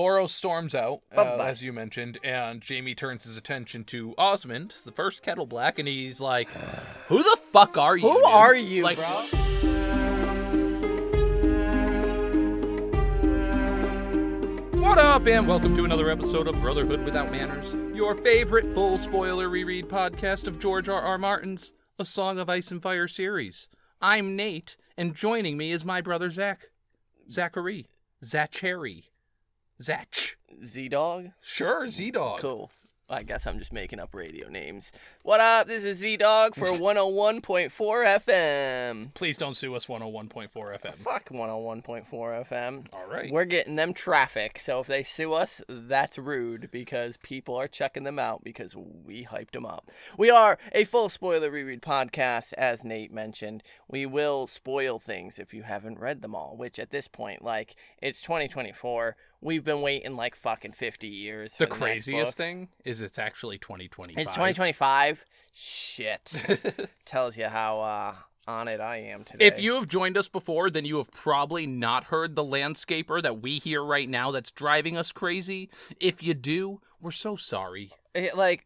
Boros storms out, Bye-bye. as you mentioned, and Jaime turns his attention to Osmond, the first Kettle Black, and he's like, who the fuck are you, Who dude? are you, like, bro? What up, and welcome to another episode of Brotherhood Without Manners, your favorite full spoiler reread podcast of George R.R. Martin's A Song of Ice and Fire series. I'm Nate, and joining me is my brother Zach. Zachary. Zachary. Zach. Z-Dog? Sure, Z-Dog. Cool. I guess I'm just making up radio names. What up? This is Z-Dog for 101.4 FM. Please don't sue us, 101.4 FM. Fuck 101.4 FM. All right. We're getting them traffic, so if they sue us, that's rude because people are checking them out because we hyped them up. We are a full spoiler reread podcast, as Nate mentioned. We will spoil things if you haven't read them all, which at this point, like, it's 2024. We've been waiting like fucking 50 years. The craziest thing is it's actually 2025. It's 2025? Shit. Tells you how on it I am today. If you have joined us before, then you have probably not heard the landscaper that we hear right now that's driving us crazy. If you do, we're so sorry. Like,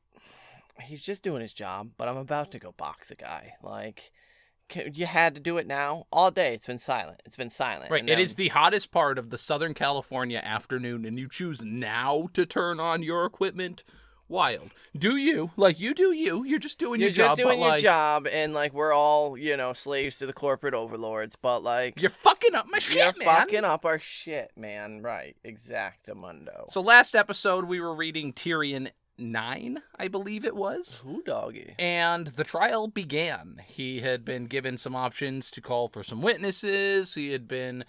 he's just doing his job, but I'm about to go box a guy. Like, you had to do it now? All day, it's been silent. It's been silent. Right, it is the hottest part of the Southern California afternoon, and you choose now to turn on your equipment? Wild. Do you. Like, you do you. You're just doing your job. You're just doing your like, job, and, like, we're all, slaves to the corporate overlords, but, like... You're fucking up my shit, man. You're fucking up our shit, man. Right. Exactamundo. So last episode, we were reading Tyrion 9, I believe it was. Who doggy? And the trial began. He had been given some options to call for some witnesses. He had been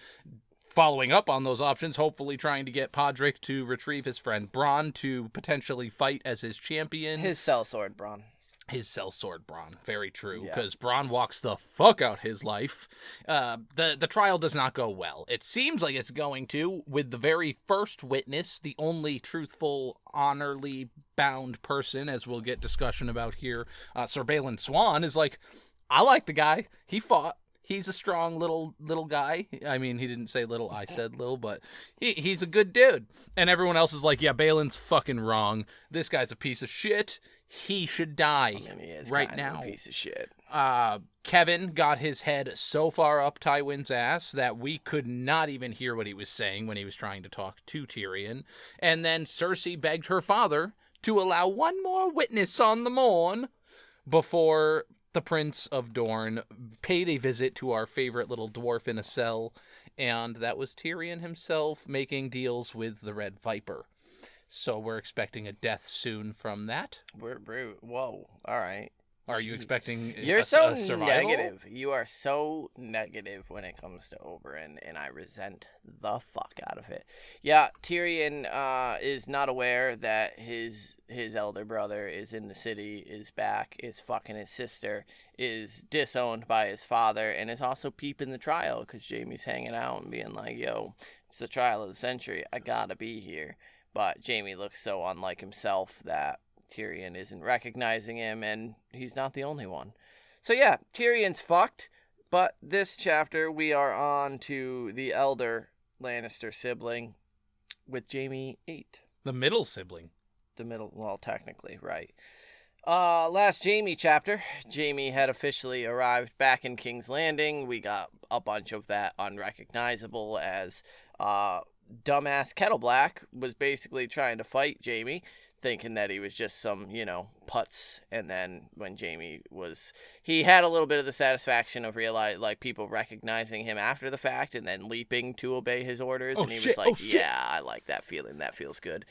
following up on those options, hopefully trying to get Podrick to retrieve his friend Bronn to potentially fight as his champion. His sellsword, Bronn. His sellsword, Bronn. Very true, Yeah. because Bronn walks the fuck out his life. The trial does not go well. It seems like it's going to, with the very first witness, the only truthful, honorly bound person, as we'll get discussion about here, Sir Balon Swann, is like, I like the guy. He fought. He's a strong little guy. I mean, he didn't say little, I said little, but he's a good dude. And everyone else is like, yeah, Balon's fucking wrong. This guy's a piece of shit. He should die He is right kind of now. a piece of shit. Kevin got his head so far up Tywin's ass that we could not even hear what he was saying when he was trying to talk to Tyrion. And then Cersei begged her father to allow one more witness on the morn before the Prince of Dorne paid a visit to our favorite little dwarf in a cell, and that was Tyrion himself making deals with the Red Viper. So we're expecting a death soon from that. Whoa. All right. Are you expecting You're a so survival? negative. You are so negative when it comes to Oberyn, and I resent the fuck out of it. Yeah, Tyrion is not aware that his elder brother is in the city, is back, is fucking his sister, is disowned by his father, and is also peeping the trial because Jaime's hanging out and being like, yo, it's the trial of the century. I gotta be here. But Jaime looks so unlike himself that Tyrion isn't recognizing him, and he's not the only one. So yeah, Tyrion's fucked, but this chapter we are on to the elder Lannister sibling with Jaime 8. The middle sibling. The middle, well, technically, right. Last Jaime chapter, Jaime had officially arrived back in King's Landing. We got a bunch of that unrecognizable as dumbass Kettle Black was basically trying to fight Jaime, thinking that he was just some, putz. And then when Jaime he had a little bit of the satisfaction of people recognizing him after the fact and then leaping to obey his orders. Oh, and he shit. was like, Oh, shit. yeah, I like that feeling. That feels good.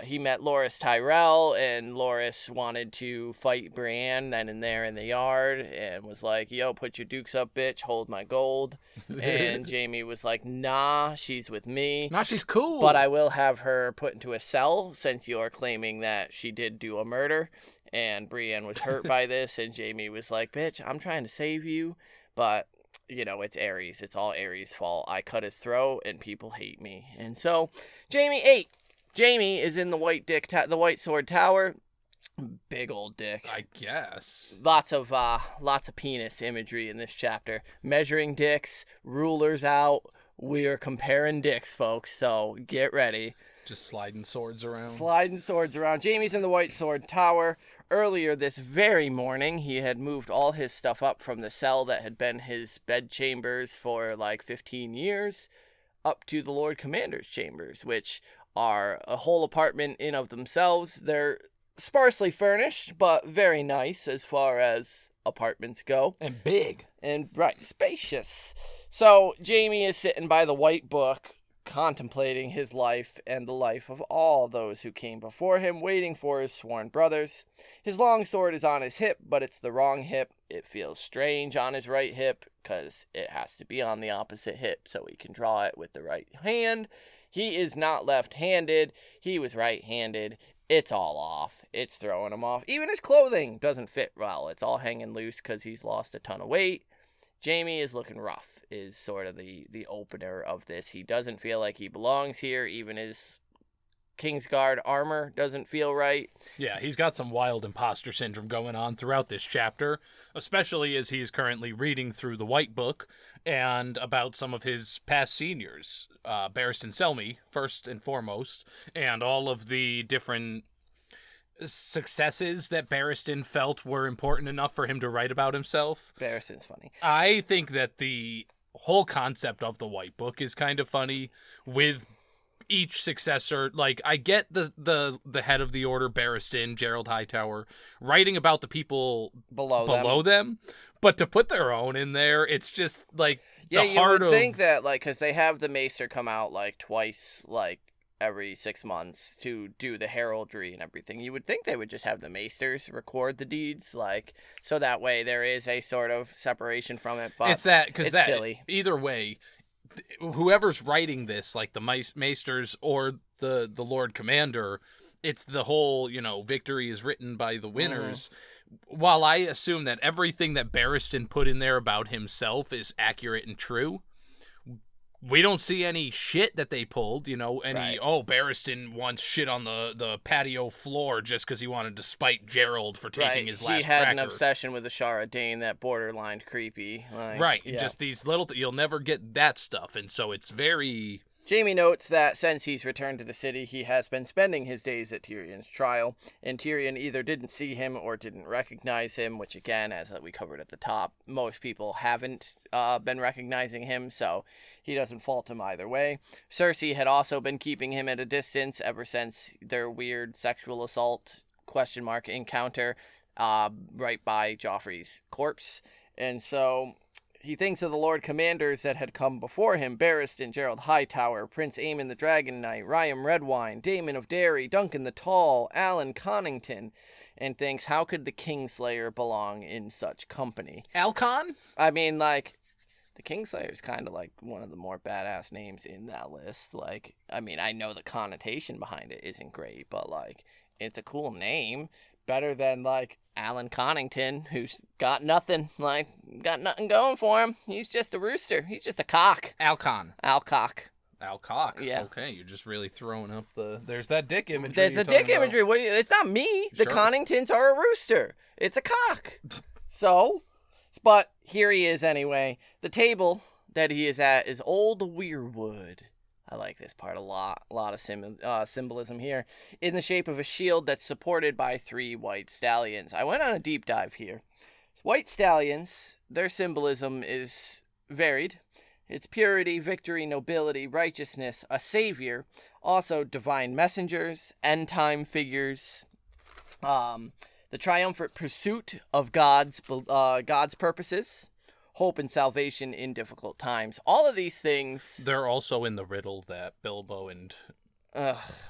He met Loras Tyrell, and Loras wanted to fight Brienne then and there in the yard, and was like, yo, put your dukes up, bitch, hold my gold. And Jaime was like, nah, she's with me. Nah, she's cool. But I will have her put into a cell, since you're claiming that she did do a murder. And Brienne was hurt by this, and Jaime was like, bitch, I'm trying to save you, but... it's Aerys. It's all Aerys' fault. I cut his throat, and people hate me. And so, Jaime 8. Jaime is in the White Sword Tower. Big old dick. I guess. Lots of penis imagery in this chapter. Measuring dicks, rulers out. We are comparing dicks, folks. So get ready. Just sliding swords around. Sliding swords around. Jaime's in the White Sword Tower. Earlier this very morning, he had moved all his stuff up from the cell that had been his bedchambers for like 15 years up to the Lord Commander's chambers, which are a whole apartment in of themselves. They're sparsely furnished, but very nice as far as apartments go. And big. And, right, spacious. So, Jaime is sitting by the white book, contemplating his life and the life of all those who came before him, waiting for his sworn brothers. His long sword is on his hip, but it's the wrong hip. It feels strange on his right hip, because it has to be on the opposite hip so he can draw it with the right hand. He is not left-handed. He was right-handed. It's all off. It's throwing him off. Even his clothing doesn't fit well. It's all hanging loose because he's lost a ton of weight. Jaime is looking rough, is sort of the opener of this. He doesn't feel like he belongs here. Even his Kingsguard armor doesn't feel right. Yeah, he's got some wild imposter syndrome going on throughout this chapter, especially as he's currently reading through the White Book and about some of his past seniors, Barriston Selmy, first and foremost, and all of the different successes that Barriston felt were important enough for him to write about himself. Barriston's funny. I think that the whole concept of the White Book is kind of funny, with each successor. Like, I get the head of the order, Barriston, Gerald Hightower, writing about the people below them, but to put their own in there, it's just like you would think that, like, because they have the Maester come out like twice, like every 6 months to do the heraldry and everything. You would think they would just have the Maesters record the deeds, like, so that way there is a sort of separation from it. But it's silly. Either way, whoever's writing this, like the Maesters or the Lord Commander, it's the whole, victory is written by the winners. While I assume that everything that Barriston put in there about himself is accurate and true, we don't see any shit that they pulled, Right. Barriston once shit on the patio floor just because he wanted to spite Gerald for taking his last cracker. He had an obsession with Ashara Dane that borderline creepy. Just these little... you'll never get that stuff, and so it's very... Jaime notes that since he's returned to the city, he has been spending his days at Tyrion's trial, and Tyrion either didn't see him or didn't recognize him, which again, as we covered at the top, most people haven't been recognizing him, so he doesn't fault him either way. Cersei had also been keeping him at a distance ever since their weird sexual assault encounter right by Joffrey's corpse, and so... He thinks of the Lord Commanders that had come before him: Barriston, Gerald Hightower, Prince Aemon the Dragon Knight, Ryam Redwine, Daemon of Derry, Duncan the Tall, Alan Connington, and thinks, how could the Kingslayer belong in such company? Alcon? I mean, like, the Kingslayer is kind of like one of the more badass names in that list. Like, I mean, I know the connotation behind it isn't great, but, like, it's a cool name. Better than, like, Alan Connington, who's got nothing going for him. He's just a rooster. He's just a cock. Alcon. Alcock. Alcock. Yeah. Okay, you're just really throwing up there's that dick imagery. There's the dick imagery. It's not me. The Sure. Conningtons are a rooster. It's a cock. So, but here he is anyway. The table that he is at is old weirwood. I like this part a lot. A lot of symbolism here. In the shape of a shield that's supported by 3 white stallions. I went on a deep dive here. White stallions, their symbolism is varied. It's purity, victory, nobility, righteousness, a savior. Also divine messengers, end-time figures. The triumphant pursuit of God's purposes. Hope and salvation in difficult times. All of these things... They're also in the riddle that Bilbo and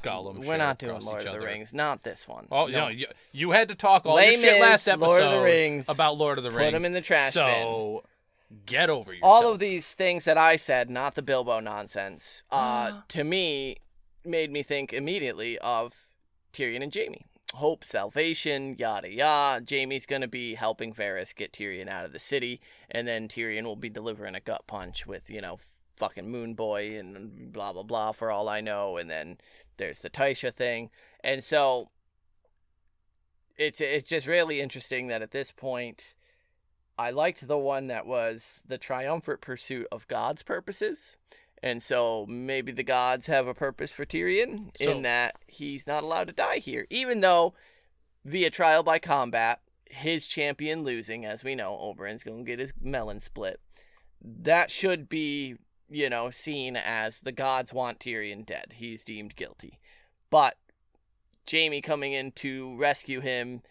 Gollum We're not doing across Lord each of the other. Rings. Not this one. Oh, no. You had to talk all Les your shit last Mis, episode Lord of the Rings, about Lord of the Rings. Put them in the trash bin. So, get over yourself. All of these things that I said, not the Bilbo nonsense, to me, made me think immediately of Tyrion and Jaime. Hope, salvation, yada yada. Jaime's gonna be helping Varys get Tyrion out of the city, and then Tyrion will be delivering a gut punch with, fucking Moon Boy and blah blah blah for all I know, and then there's the Tysha thing. And so it's just really interesting that at this point I liked the one that was the triumphant pursuit of God's purposes, And so maybe the gods have a purpose for Tyrion in that he's not allowed to die here. Even though, via trial by combat, his champion losing, as we know, Oberyn's going to get his melon split. That should be, seen as the gods want Tyrion dead. He's deemed guilty. But Jaime coming in to rescue him,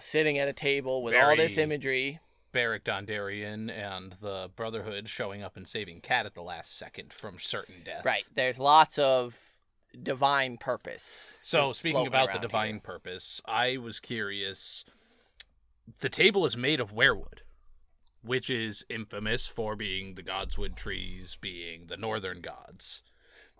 sitting at a table with all this imagery. Beric Dondarrion and the Brotherhood showing up and saving Cat at the last second from certain death. Right. There's lots of divine purpose. So, speaking about the divine purpose, I was curious. The table is made of weirwood, which is infamous for being the godswood trees, being the northern gods.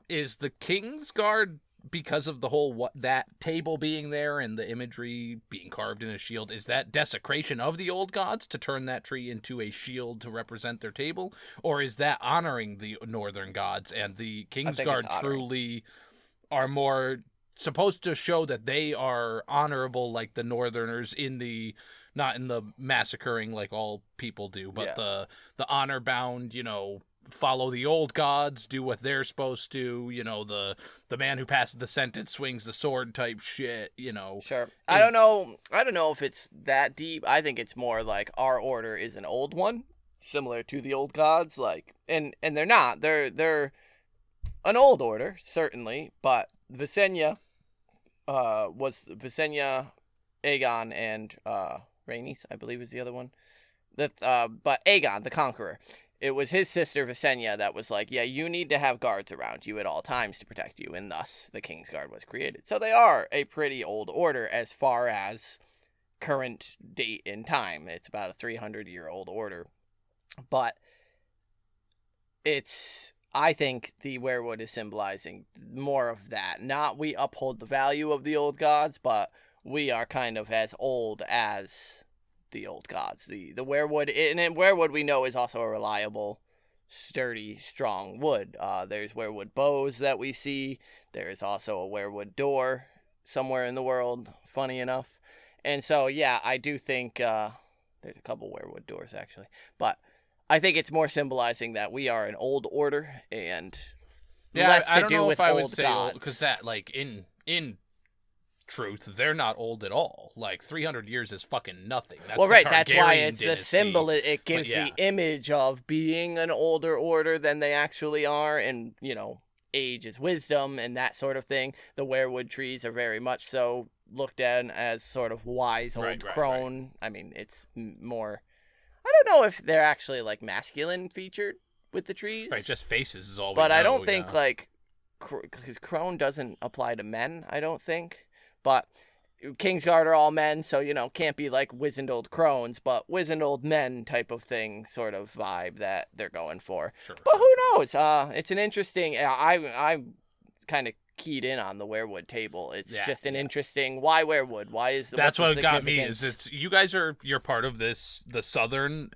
Is the Kingsguard, because of the whole that table being there and the imagery being carved in a shield, is that desecration of the old gods to turn that tree into a shield to represent their table? Or is that honoring the northern gods, and the Kingsguard truly are more supposed to show that they are honorable like the northerners not in the massacring like all people do, but the honor bound, follow the old gods, do what they're supposed to, the man who passes the sentence swings the sword type shit, Sure. I don't know if it's that deep. I think it's more like our order is an old one, similar to the old gods, like and they're not. They're an old order, certainly, but Visenya Aegon, and Rhaenys, I believe, is the other one. But Aegon, the Conqueror, it was his sister Visenya that was like, yeah, you need to have guards around you at all times to protect you, and thus the Kingsguard was created. So they are a pretty old order as far as current date in time. It's about a 300-year-old order. But I think the weirwood is symbolizing more of that. Not we uphold the value of the old gods, but we are kind of as old as the old gods. The weirwood, and weirwood we know is also a reliable, sturdy, strong wood. There's weirwood bows that we see. There is also a weirwood door somewhere in the world, funny enough. And so, yeah, I do think there's a couple weirwood doors, actually. But I think it's more symbolizing that we are an old order and less to do with old gods. Because that, like, in truth, they're not old at all. Like, 300 years is fucking nothing. That's that's why it's a symbol. It gives the image of being an older order than they actually are, and, age is wisdom and that sort of thing. The weirwood trees are very much so looked at as sort of wise old crone. Right. I mean, it's more... I don't know if they're actually, like, masculine featured with the trees. Right, just faces is all we But know, I don't think, like, because crone doesn't apply to men, I don't think. But Kingsguard are all men, so, can't be, like, wizened old crones, but wizened old men type of thing, sort of vibe that they're going for. Sure, but who knows? It's an interesting... I kind of keyed in on the weirwood table. It's just an interesting... Why weirwood? Why is... That's what got me, is you're part of the southern,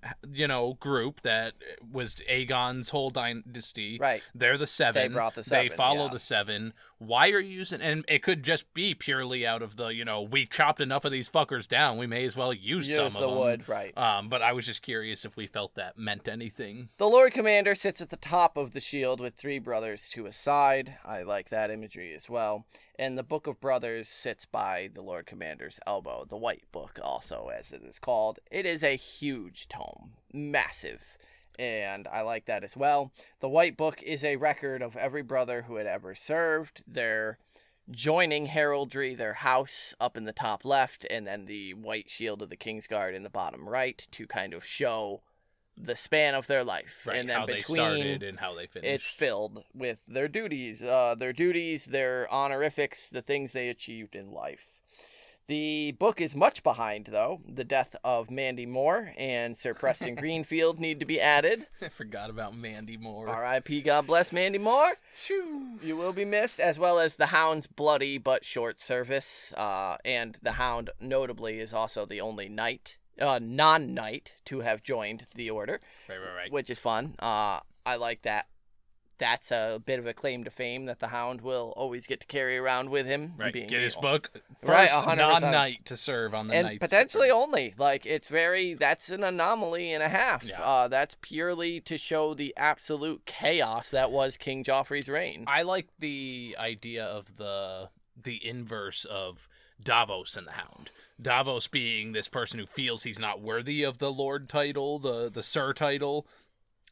group that was Aegon's whole dynasty. Right. They're the Seven. They brought the Seven. They follow the Seven. Why are you using... And it could just be purely out of the, we chopped enough of these fuckers down, we may as well use some of them. Use the wood, right. But I was just curious if we felt that meant anything. The Lord Commander sits at the top of the shield with three brothers to his side. I like that imagery as well. And the Book of Brothers sits by the Lord Commander's elbow. The White Book, also, as it is called. It is a huge tome. Massive. And I like that as well. The White Book is a record of every brother who had ever served. Their joining heraldry, their house up in the top left, and then the white shield of the Kingsguard in the bottom right to kind of show the span of their life. Right, and then how between, they started and how they finished. It's filled with their duties, their honorifics, the things they achieved in life. The book is much behind, though. The death of Mandy Moore and Sir Preston Greenfield need to be added. I forgot about Mandy Moore. R.I.P. God bless Mandy Moore. Shoo. You will be missed, as well as the Hound's bloody but short service. And the Hound, notably, is also the only non-knight to have joined the Order. Right. Which is fun. I like that that's a bit of a claim to fame that the Hound will always get to carry around with him. Right, being get his the- book. Right, First 100%. non-knight to serve on the and Knights. potentially only. Like, that's an anomaly and a half. Yeah. That's purely to show the absolute chaos that was King Joffrey's reign. I like the idea of the inverse of Davos and the Hound. Davos being this person who feels he's not worthy of the Lord title, the Sir title,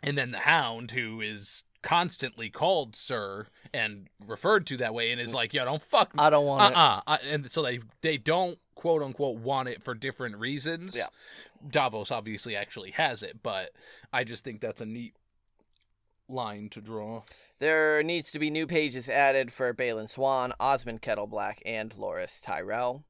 and then the Hound who is constantly called Sir and referred to that way and is like, yo, don't fuck me. I don't want it. And so they don't, quote unquote, want it for different reasons. Yeah. Davos obviously actually has it, but I just think that's a neat line to draw. There needs to be new pages added for Balon Swann, Osmond Kettleblack, and Loras Tyrell.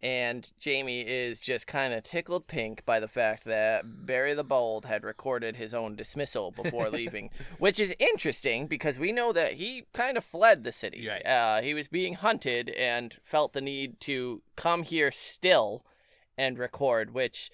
And Jaime is just kind of tickled pink by the fact that Barry the Bold had recorded his own dismissal before leaving, which is interesting because we know that he kind of fled the city. Right. He was being hunted and felt the need to come here still and record, which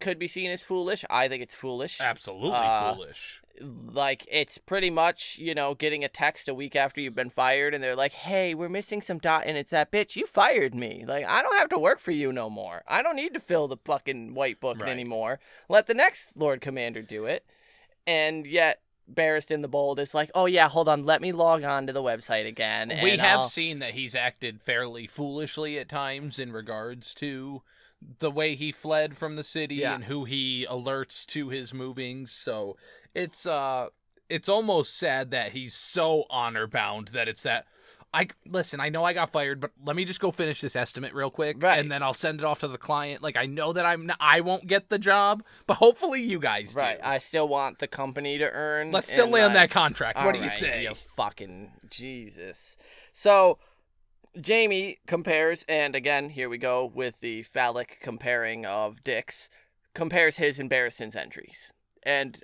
could be seen as foolish. I think it's foolish. Absolutely foolish. Like, it's pretty much, getting a text a week after you've been fired and they're like, hey, we're missing some dot, and it's that bitch, you fired me. Like, I don't have to work for you no more. I don't need to fill the fucking white book anymore. Let the next Lord Commander do it. And yet Barriston the Bold is like, oh yeah, hold on, let me log on to the website again. We have seen that he's acted fairly foolishly at times in regards to the way he fled from the city and who he alerts to his movings. So it's almost sad that he's so honor bound that it's that. I know I got fired, but let me just go finish this estimate real quick, and then I'll send it off to the client. Like, I know that I won't get the job, but hopefully you guys do. Right, I still want the company to earn. Let's still land that contract. What do you say? You fucking Jesus. So Jaime compares, and again, here we go with the phallic comparing of dicks, compares his and Barristan's entries. And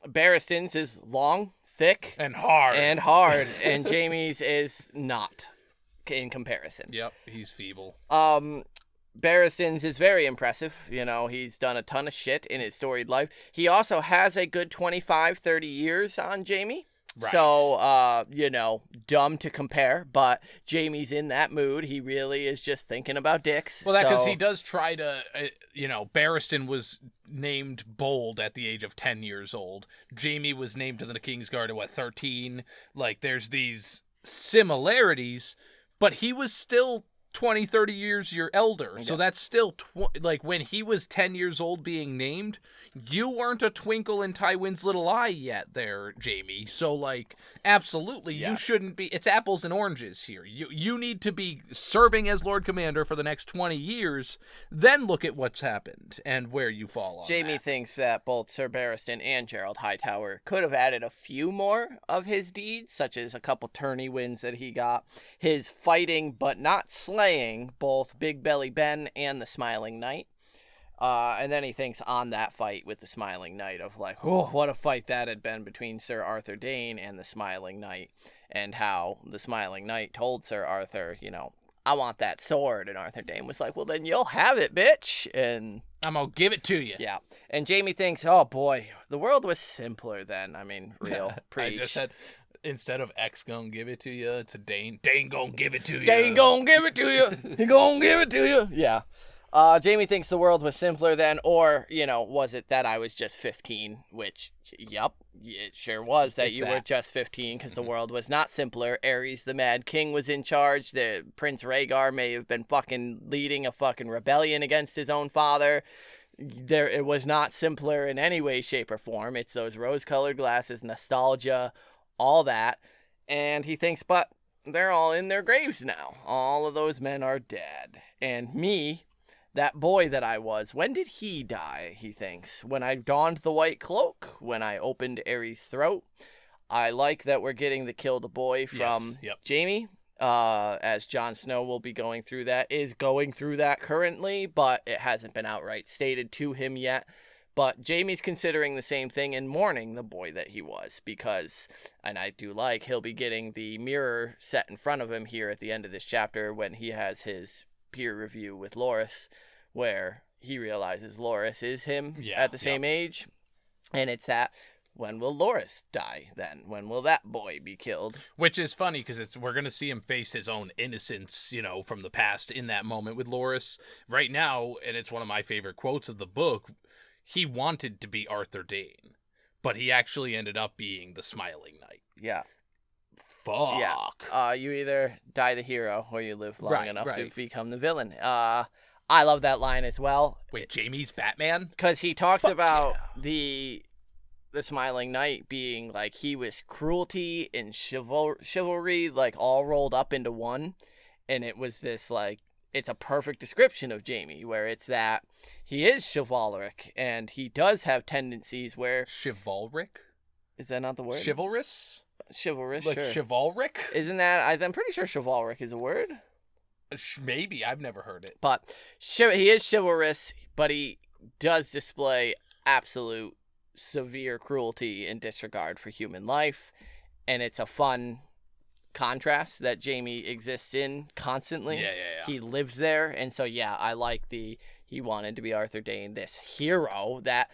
Barristan's is long, thick, and hard, and Jaime's is not in comparison. Yep, he's feeble. Barristan's is very impressive. He's done a ton of shit in his storied life. He also has a good 25, 30 years on Jaime. Right. So, dumb to compare, but Jaime's in that mood. He really is just thinking about dicks. Well, because he does try to, Barriston was named Bold at the age of 10 years old. Jaime was named to the Kingsguard at, 13? Like, there's these similarities, but he was still 20, 30 years your elder. So that's still, when he was 10 years old being named, you weren't a twinkle in Tywin's little eye yet there, Jaime. So, absolutely, you shouldn't be, it's apples and oranges here. You need to be serving as Lord Commander for the next 20 years, then look at what's happened and where you fall on Jaime thinks that both Sir Barristan and Gerald Hightower could have added a few more of his deeds, such as a couple tourney wins that he got, his fighting but not slaying both Big Belly Ben and the Smiling Knight. And then he thinks on that fight with the Smiling Knight of oh, what a fight that had been between Sir Arthur Dane and the Smiling Knight, and how the Smiling Knight told Sir Arthur, I want that sword. And Arthur Dane was like, well, then you'll have it, bitch. And I'm going to give it to you. Yeah. And Jaime thinks, oh boy, the world was simpler then. I mean, real preach. I just said, instead of X gonna give it to you, it's a Dane. Dane gonna give it to you. Dane gonna give it to you. He gonna give it to you. Yeah. Jaime thinks the world was simpler then, or, was it that I was just 15? Which, yep, it sure was that you were just 15, because the world was not simpler. Aerys the Mad King was in charge. The Prince Rhaegar may have been fucking leading a fucking rebellion against his own father. It was not simpler in any way, shape, or form. It's those rose-colored glasses, nostalgia, all that. And he thinks, but they're all in their graves now. All of those men are dead. And me, that boy that I was, when did he die, he thinks? When I donned the white cloak? When I opened Aerys' throat? I like that we're getting the kill the boy from Jaime. As Jon Snow will be going through that currently, but it hasn't been outright stated to him yet. But Jaime's considering the same thing and mourning the boy that he was, because, and I do like, he'll be getting the mirror set in front of him here at the end of this chapter when he has his peer review with Loras, where he realizes Loras is him at the same age. And it's that when will Loras die then? When will that boy be killed? Which is funny because we're going to see him face his own innocence, from the past in that moment with Loras. Right now, and it's one of my favorite quotes of the book, he wanted to be Arthur Dayne, but he actually ended up being the Smiling Knight. Yeah. Fuck. Yeah. You either die the hero or you live long enough to right. become the villain. I love that line as well. Wait, Jaime's Batman? Because he talks about the Smiling Knight being like he was cruelty and chivalry like all rolled up into one, and it was this like it's a perfect description of Jaime where it's that he is chivalric and he does have tendencies where Chivalric? Is that not the word? Chivalrous? Chivalrous, like sure. Chivalric? Isn't that? I'm pretty sure chivalric is a word. Maybe. I've never heard it. But he is chivalrous, but he does display absolute severe cruelty and disregard for human life. And it's a fun contrast that Jaime exists in constantly. Yeah. He lives there. And so, yeah, I like he wanted to be Arthur Dayne, this hero that...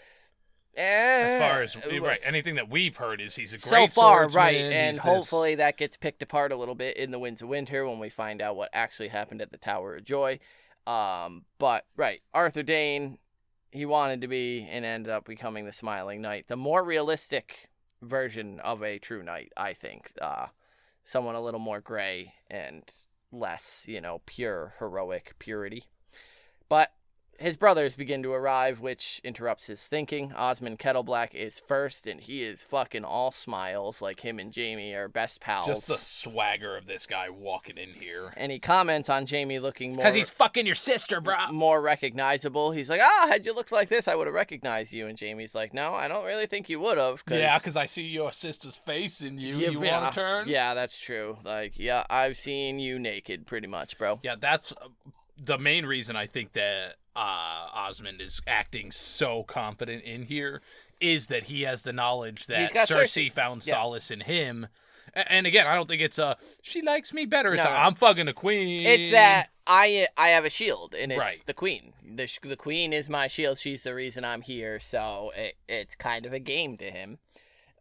as far as anything that we've heard is he's a great so far, swordsman, right? And hopefully that gets picked apart a little bit in the Winds of Winter when we find out what actually happened at the Tower of Joy. But right, Arthur Dayne, he wanted to be and ended up becoming the Smiling Knight, the more realistic version of a true knight, I think. Someone a little more gray and less, pure heroic purity. But his brothers begin to arrive, which interrupts his thinking. Osmond Kettleblack is first, and he is fucking all smiles, like him and Jaime are best pals. Just the swagger of this guy walking in here. And he comments on Jaime looking more... because he's fucking your sister, bro. More recognizable. He's like, had you looked like this, I would have recognized you. And Jaime's like, no, I don't really think you would have. Yeah, because I see your sister's face in you. You want to turn? Yeah, that's true. Like, yeah, I've seen you naked, pretty much, bro. Yeah, that's the main reason I think that Osmond is acting so confident in here is that he has the knowledge that Cersei found solace in him. And again, I don't think it's she likes me better. It's I'm fucking a queen. It's that I have a shield, and it's the queen. The queen is my shield. She's the reason I'm here, so it's kind of a game to him.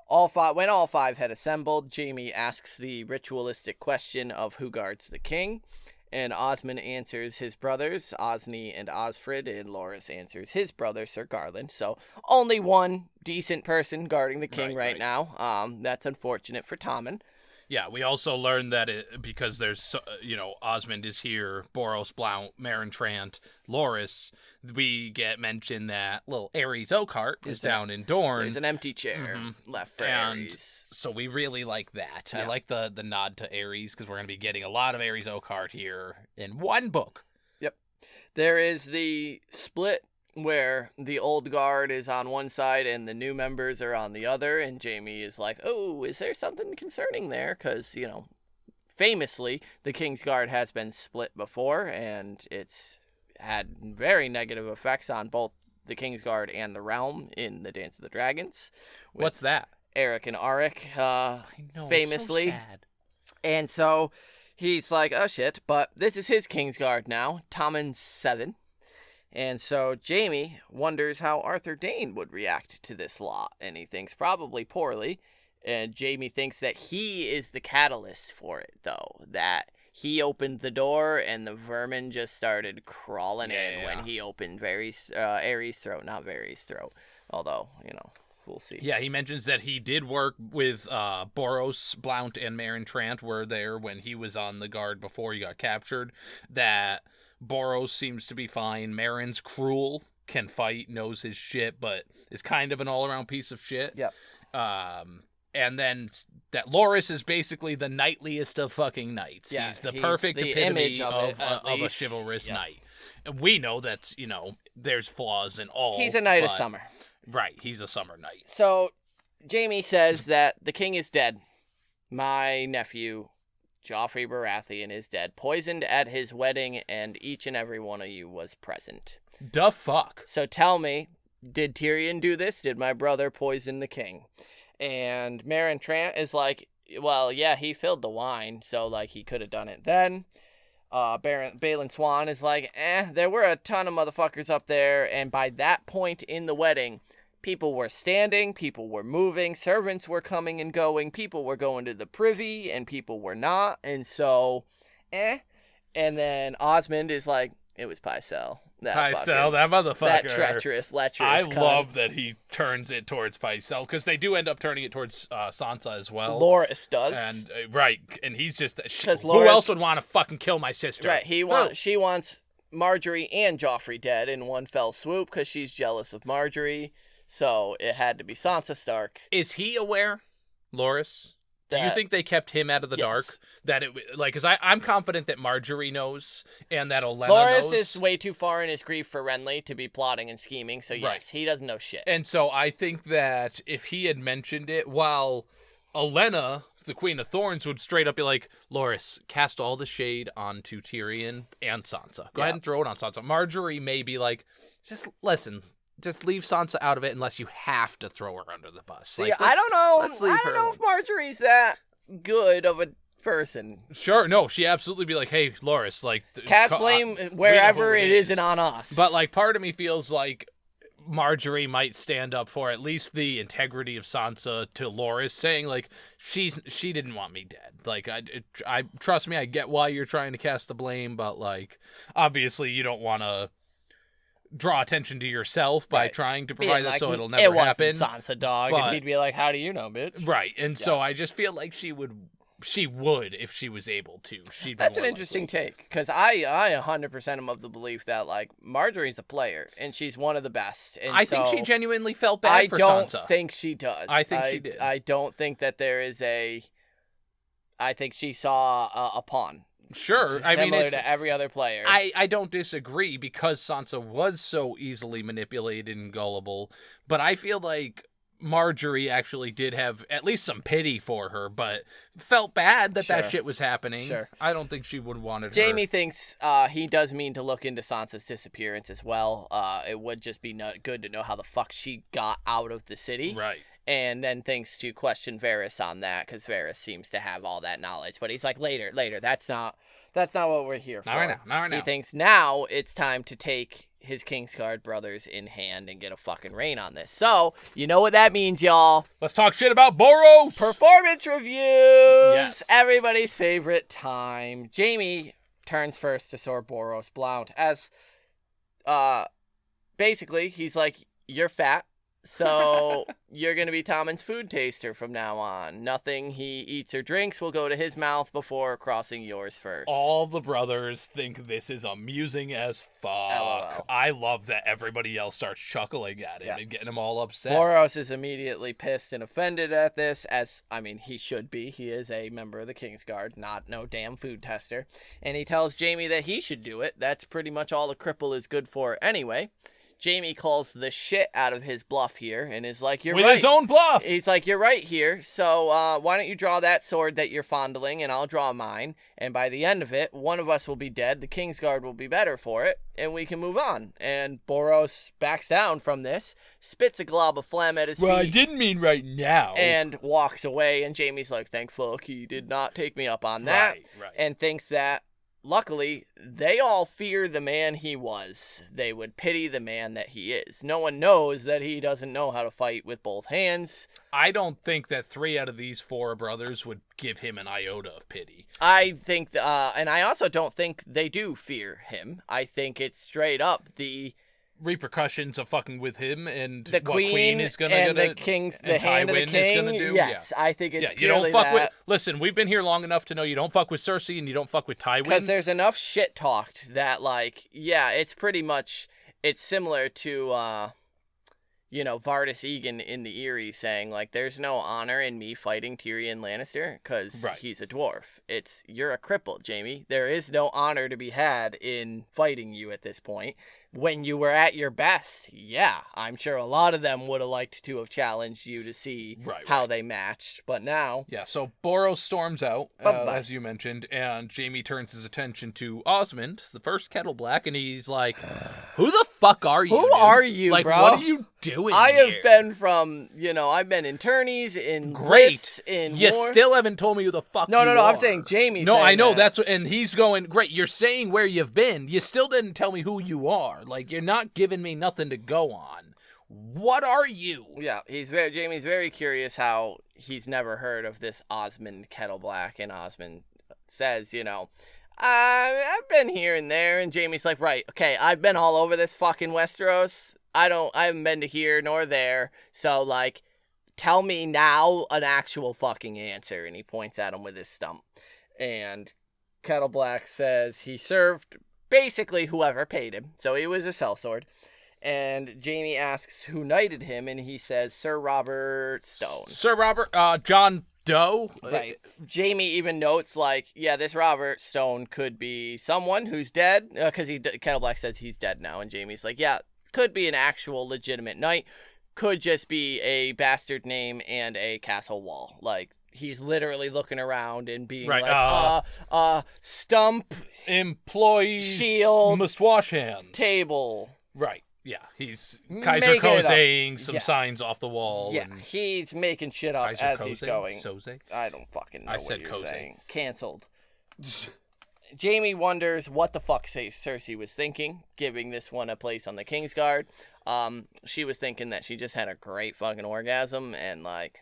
When all five had assembled, Jaime asks the ritualistic question of who guards the king. And Osmond answers his brothers, Osney and Osfrid, and Loras answers his brother, Sir Garland. So only one decent person guarding the king right now. That's unfortunate for Tommen. Yeah, we also learned that because there's, Osmond is here, Boros Blount, Meryn Trant, Loras, we get mentioned that little Aerys Oakhart is down in Dorne. There's an empty chair left for Aerys. So we really like that. Yeah. I like the nod to Aerys because we're going to be getting a lot of Aerys Oakhart here in one book. Yep. There is the split where the old guard is on one side and the new members are on the other, and Jaime is like, oh, is there something concerning there? Because, famously, the Kingsguard has been split before, and it's had very negative effects on both the Kingsguard and the realm in the Dance of the Dragons. What's that? Eric and Arik, I know, famously. So sad. And so he's like, oh shit, but this is his Kingsguard now, Tommen 7. And so Jaime wonders how Arthur Dayne would react to this law, and he thinks probably poorly. And Jaime thinks that he is the catalyst for it, though, that he opened the door and the vermin just started crawling in when he opened Aerys' throat, not Varys' throat. Although, we'll see. Yeah, he mentions that he did work with Boros Blount and Meryn Trant were there when he was on the guard before he got captured, that Boros seems to be fine. Meryn's cruel, can fight, knows his shit, but is kind of an all-around piece of shit. Yep. And then that Loras is basically the knightliest of fucking knights. Yeah, he's the perfect epitome of a chivalrous Yep. knight. And we know that, there's flaws in all. He's a knight of summer. Right, he's a summer knight. So Jaime says that the king is dead. My nephew, Joffrey Baratheon, is dead, poisoned at his wedding, and each and every one of you was present. The fuck? So tell me, did Tyrion do this? Did my brother poison the king? And Meryn Trant is like, well, yeah, he filled the wine, so, he could have done it then. Balon Swann is like, there were a ton of motherfuckers up there, and by that point in the wedding, People were standing, people were moving, servants were coming and going, people were going to the privy, and people were not, and so, And then Osmond is like, it was Pycelle. Pycelle, that motherfucker. That treacherous, lecherous I cunt. love that he turns it towards Pycelle, because they do end up turning it towards Sansa as well. Loras does. And, right, and he's just, Loras, who else would want to fucking kill my sister? Right, she wants Marjorie and Joffrey dead in one fell swoop, because she's jealous of Marjorie. So it had to be Sansa Stark. Is he aware, Loras? Do you think they kept him out of the dark? That it like, because I'm confident that Marjorie knows and that Olenna knows. Loras is way too far in his grief for Renly to be plotting and scheming. So yes, he doesn't know shit. And so I think that if he had mentioned it, while Olenna, the Queen of Thorns, would straight up be like, Loras, cast all the shade onto Tyrion and Sansa. Go ahead and throw it on Sansa. Marjorie may be like, just listen. Just leave Sansa out of it unless you have to throw her under the bus. Like, I don't know. I don't know if Marjorie's that good of a person. Sure, no, she absolutely be like, hey, Loras, like... Cast blame wherever it isn't on us. But, like, part of me feels like Marjorie might stand up for at least the integrity of Sansa to Loras, saying, like, she didn't want me dead. Like, I trust me, I get why you're trying to cast the blame, but, like, obviously you don't want to draw attention to yourself by trying to provide that, so it'll never happen. It wasn't Sansa, dog, and he'd be like, how do you know, bitch? Right, and so I just feel like she would if she was able to. That's an interesting take, because I 100% am of the belief that, like, Marjorie's a player, and she's one of the best. And I think she genuinely felt bad for Sansa. I don't think she does. I think she did. I don't think that there is I think she saw a pawn. Sure, I mean, it's similar to every other player. I don't disagree, because Sansa was so easily manipulated and gullible, but I feel like Marjorie actually did have at least some pity for her, but felt bad that that shit was happening. Sure. I don't think she would have wanted her. Jaime thinks he does mean to look into Sansa's disappearance as well. It would just be good to know how the fuck she got out of the city. Right. And then thinks to question Varys on that, because Varys seems to have all that knowledge. But he's like, later. That's not what we're here for. Not right now. He thinks now it's time to take his Kingsguard brothers in hand and get a fucking reign on this. So, you know what that means, y'all. Let's talk shit about Boros! Performance reviews! Yes. Everybody's favorite time. Jaime turns first to Sir Boros Blount as, basically, he's like, you're fat. So you're going to be Tommen's food taster from now on. Nothing he eats or drinks will go to his mouth before crossing yours first. All the brothers think this is amusing as fuck. LOL. I love that everybody else starts chuckling at him and getting him all upset. Boros is immediately pissed and offended at this, as, I mean, he should be. He is a member of the Kingsguard, not no damn food tester. And he tells Jaime that he should do it. That's pretty much all the cripple is good for anyway. Jaime calls the shit out of his bluff here and is like, you're right. With his own bluff. He's like, you're right here. So why don't you draw that sword that you're fondling and I'll draw mine. And by the end of it, one of us will be dead. The Kingsguard will be better for it. And we can move on. And Boros backs down from this, spits a glob of phlegm at his feet. Well, I didn't mean right now. And walks away. And Jaime's like, thank fuck he did not take me up on that. Right. And thinks that, luckily, they all fear the man he was. They would pity the man that he is. No one knows that he doesn't know how to fight with both hands. I don't think that 3 out of these 4 brothers would give him an iota of pity. I think, and I also don't think they do fear him. I think it's straight up the repercussions of fucking with him and the what Queen is gonna and the king's the hand of the king is gonna do. Yes, I think it's you don't fuck with. Listen, we've been here long enough to know you don't fuck with Cersei and you don't fuck with Tywin. Because there's enough shit talked that, like, it's pretty much similar to Vardis Egan in the Eyrie saying, like, there's no honor in me fighting Tyrion Lannister because he's a dwarf. You're a cripple, Jaime. There is no honor to be had in fighting you at this point. When you were at your best, I'm sure a lot of them would have liked to have challenged you to see how they matched. But now... Yeah, so Boros storms out, as you mentioned, and Jaime turns his attention to Osmond, the first Kettle Black, and he's like, who the fuck are you? Who are you, like, bro? What are you doing I here? have been from, I've been in tourneys, in lists, in You war. still haven't told me who the fuck No, you are. I'm saying Jaime's No, saying I know, that. and he's going, great, you're saying where you've been. You still didn't tell me who you are. Like, you're not giving me nothing to go on. What are you? Yeah, Jaime's very curious how he's never heard of this Osmond Kettleblack, and Osmond says, I've been here and there, and Jaime's like, right, okay, I've been all over this fucking Westeros. I haven't been to here nor there, so, like, tell me now an actual fucking answer, and he points at him with his stump. And Kettleblack says he served basically whoever paid him, so he was a sellsword. And Jaime asks who knighted him, and he says Sir Robert Stone. Sir Robert, John Doe. Right. Jaime even notes, like, yeah, this Robert Stone could be someone who's dead, because Kettleblack says he's dead now, and Jaime's like, yeah, could be an actual legitimate knight, could just be a bastard name and a castle wall. Like, he's literally looking around and being stump, employees, shield, must wash hands, table. Right. Yeah, he's Kaiser Kozeing some signs off the wall. Yeah, he's making shit up Kaiser as Koze? he's going. Soze? I don't fucking know what you're Koze. saying. Canceled. Jaime wonders what the fuck Cersei was thinking, giving this one a place on the Kingsguard. She was thinking that she just had a great fucking orgasm, and like...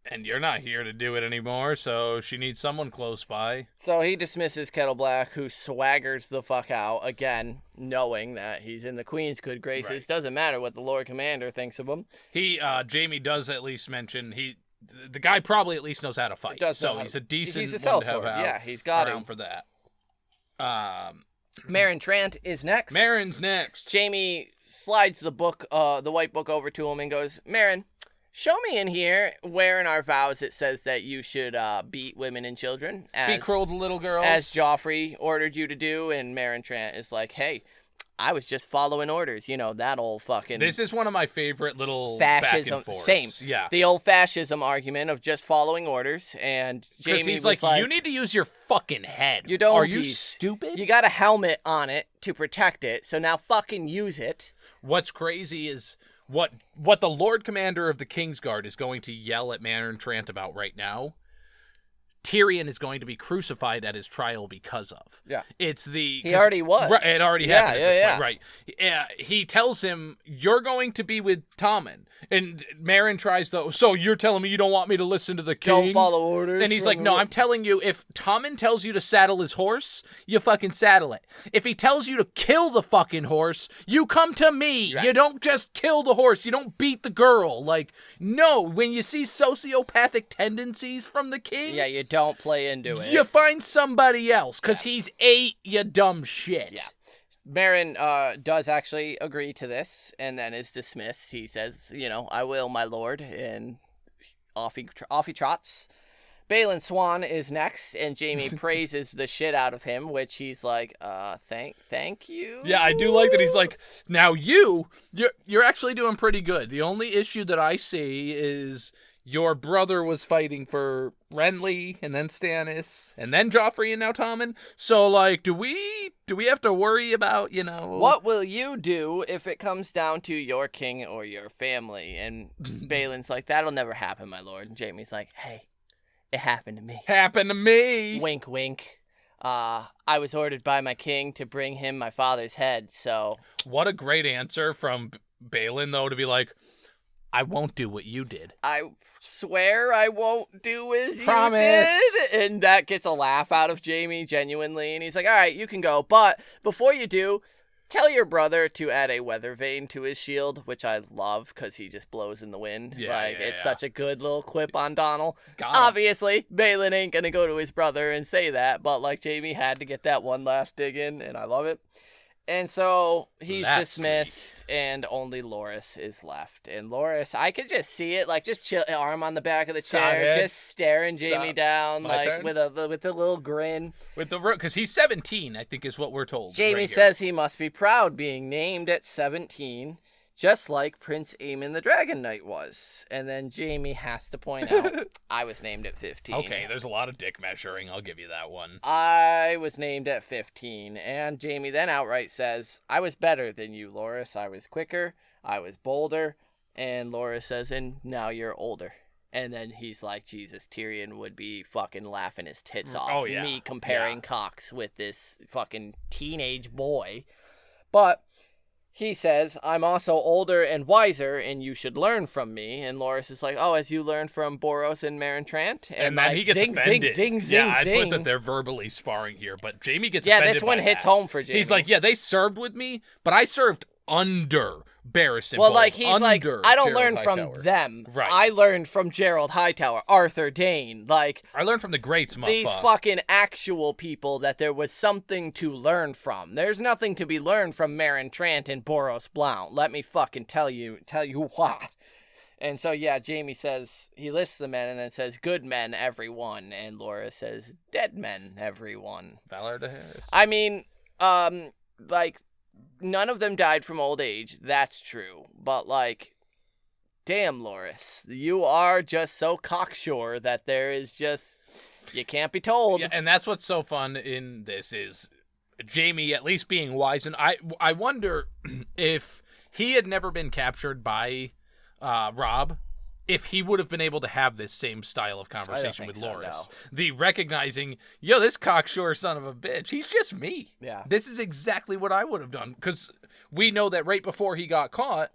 And you're not here to do it anymore, so she needs someone close by. So he dismisses Kettleblack, who swaggers the fuck out, again, knowing that he's in the Queen's good graces. Right. Doesn't matter what the Lord Commander thinks of him. Jaime does at least mention, the guy probably at least knows how to fight. So he's a decent one to have out. Yeah, he's got him. For that. Meryn Trant is next. Meryn's next. Jaime slides the book, the white book over to him and goes, Meryn, show me in here where in our vows it says that you should beat women and children. Be cruel to little girls. As Joffrey ordered you to do. And Meryn Trant is like, hey, I was just following orders. That old fucking... This is one of my favorite little fascism. Back and Same. Yeah. The old fascism argument of just following orders. And Jaime he's was like, you need to use your fucking head. You don't. Are you stupid? You got a helmet on it to protect it, so now fucking use it. What's crazy is... What the Lord Commander of the Kingsguard is going to yell at Meryn Trant about right now, Tyrion is going to be crucified at his trial because of. Yeah. He already was. Right, it already happened at this point, right. He tells him, you're going to be with Tommen. And Meryn tries to, so you're telling me you don't want me to listen to the king? Don't follow orders. And he's like, no, I'm telling you, if Tommen tells you to saddle his horse, you fucking saddle it. If he tells you to kill the fucking horse, you come to me. Right. You don't just kill the horse. You don't beat the girl. Like, no, when you see sociopathic tendencies from the king... Yeah, you don't play into it. You find somebody else, because he's 8, you dumb shit. Yeah. Meryn does actually agree to this, and then is dismissed. He says, I will, my lord, and off he trots. Balon Swann is next, and Jaime praises the shit out of him, which he's like, thank you. Yeah, I do like that he's like, now you're actually doing pretty good. The only issue that I see is... Your brother was fighting for Renly, and then Stannis, and then Joffrey, and now Tommen. So, like, do we have to worry about, What will you do if it comes down to your king or your family? And Balon's like, that'll never happen, my lord. And Jaime's like, hey, it happened to me. Happened to me. Wink, wink. I was ordered by my king to bring him my father's head, so... What a great answer from Balon, though, to be like, I won't do what you did. I swear I won't do as Promise. You did. And that gets a laugh out of Jaime, genuinely. And he's like, all right, you can go. But before you do, tell your brother to add a weather vane to his shield, which I love because he just blows in the wind. It's such a good little quip on Donald. Obviously, Balon ain't going to go to his brother and say that. But Jaime had to get that one last dig in, and I love it. And so he's dismissed, and only Loras is left. And Loras, I could just see it, just chill, arm on the back of the chair, just staring Jaime down, with a little grin. Because he's 17, I think is what we're told. Jaime says he must be proud being named at 17, just like Prince Aemon the Dragon Knight was. And then Jaime has to point out, I was named at 15. Okay, there's a lot of dick measuring. I'll give you that one. I was named at 15. And Jaime then outright says, I was better than you, Loras. I was quicker. I was bolder. And Loras says, and now you're older. And then he's like, Jesus, Tyrion would be fucking laughing his tits off. Me comparing cocks with this fucking teenage boy. But... he says, I'm also older and wiser, and you should learn from me. And Loras is like, oh, as you learned from Boros and Meryn Trant? And then like, he gets zing, offended. Zing, zing, yeah, zing, I put that they're verbally sparring here, but Jaime gets yeah, offended this one by hits that. home for Jaime. He's like, yeah, they served with me, but I served under Barriston. Well, Bolt, like, he's like, I don't Gerald learn Hightower. from them. Right. I learned from Gerald Hightower, Arthur Dane. Like, I learned from the greats, these fucking actual people that there was something to learn from. There's nothing to be learned from Meryn Trant and Boros Blount. Let me fucking tell you what. And so, yeah, Jaime says, he lists the men and then says, good men, everyone. And Laura says, dead men, everyone. Valor de Harris. I mean, like, none of them died from old age. That's true. But, like, damn, Loras, you are just so cocksure that there is just, you can't be told. Yeah, and that's what's so fun in this is Jaime at least being wise. And I wonder if he had never been captured by Robb, if he would have been able to have this same style of conversation with Loras. No. The recognizing, yo, this cocksure son of a bitch, he's just me. Yeah. This is exactly what I would have done. Because we know that right before he got caught,